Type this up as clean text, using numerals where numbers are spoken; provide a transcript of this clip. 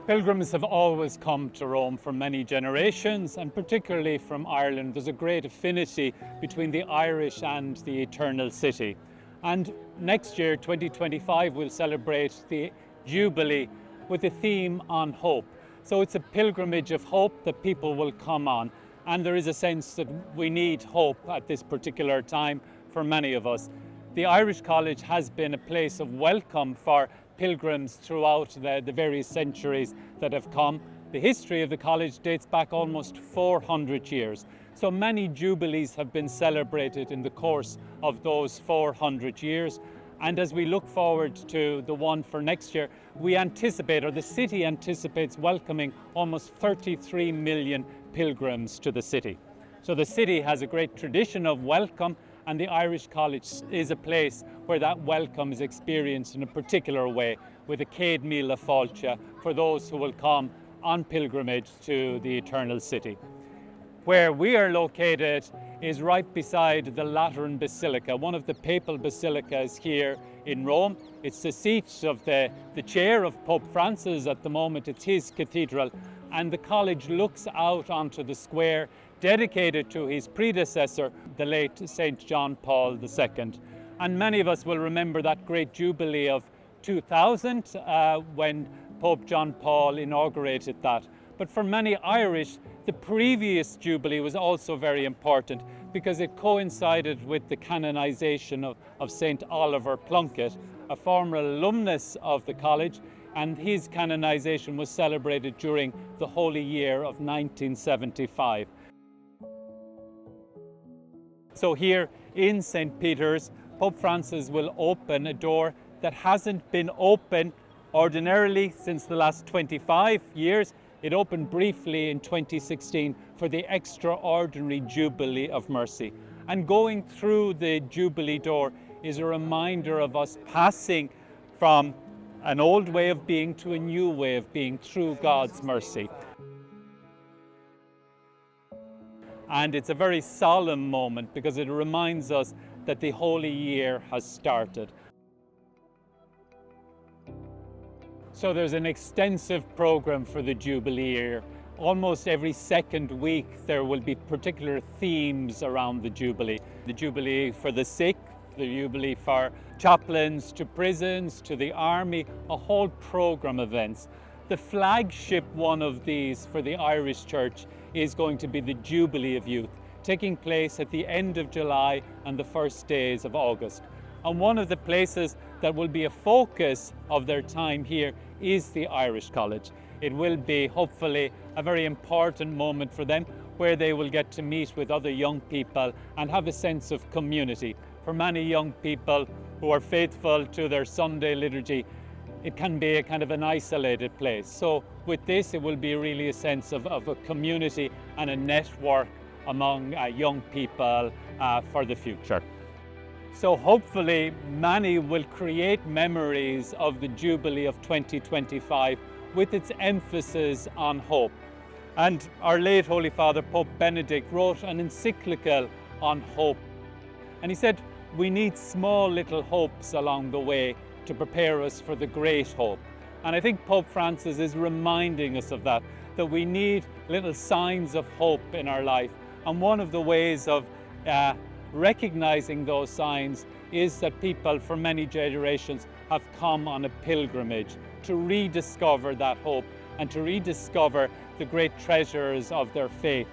Pilgrims have always come to Rome for many generations, and particularly from Ireland. There's a great affinity between the Irish and the Eternal City. And next year, 2025, we'll celebrate the Jubilee with a theme on hope. So it's a pilgrimage of hope that people will come on. And there is a sense that we need hope at this particular time for many of us. The Irish College has been a place of welcome for pilgrims throughout the various centuries that have come. The history of the college dates back almost 400 years. So many jubilees have been celebrated in the course of those 400 years. And as we look forward to the one for next year, we anticipate, or the city anticipates, welcoming almost 33 million pilgrims to the city. So the city has a great tradition of welcome, and the Irish College is a place where that welcome is experienced in a particular way, with a céad míle fáilte for those who will come on pilgrimage to the Eternal City. Where we are located is right beside the Lateran Basilica, one of the Papal Basilicas here in Rome. It's the seat of the chair of Pope Francis at the moment. It's his cathedral, and the college looks out onto the square dedicated to his predecessor, the late St. John Paul II. And many of us will remember that great Jubilee of 2000 when Pope John Paul inaugurated that. But for many Irish, the previous Jubilee was also very important because it coincided with the canonization of St. Oliver Plunkett, a former alumnus of the college, and his canonization was celebrated during the Holy Year of 1975. So here in St. Peter's, Pope Francis will open a door that hasn't been open ordinarily since the last 25 years. It opened briefly in 2016 for the extraordinary Jubilee of Mercy. And going through the Jubilee door is a reminder of us passing from an old way of being to a new way of being through God's mercy. And it's a very solemn moment because it reminds us that the Holy Year has started. So there's an extensive program for the Jubilee Year. Almost every second week there will be particular themes around the Jubilee. The Jubilee for the sick, the Jubilee for chaplains to prisons, to the army, a whole program of events. The flagship one of these for the Irish Church is going to be the Jubilee of Youth, taking place at the end of July and the first days of August. And one of the places that will be a focus of their time here is the Irish College. It will be hopefully a very important moment for them where they will get to meet with other young people and have a sense of community. For many young people who are faithful to their Sunday liturgy, it can be a kind of an isolated place. So with this, it will be really a sense of a community and a network among young people for the future. So hopefully many will create memories of the Jubilee of 2025 with its emphasis on hope. And our late Holy Father, Pope Benedict, wrote an encyclical on hope. And he said, we need small little hopes along the way to prepare us for the great hope. And I think Pope Francis is reminding us of that we need little signs of hope in our life. And one of the ways of recognizing those signs is that people for many generations have come on a pilgrimage to rediscover that hope and to rediscover the great treasures of their faith.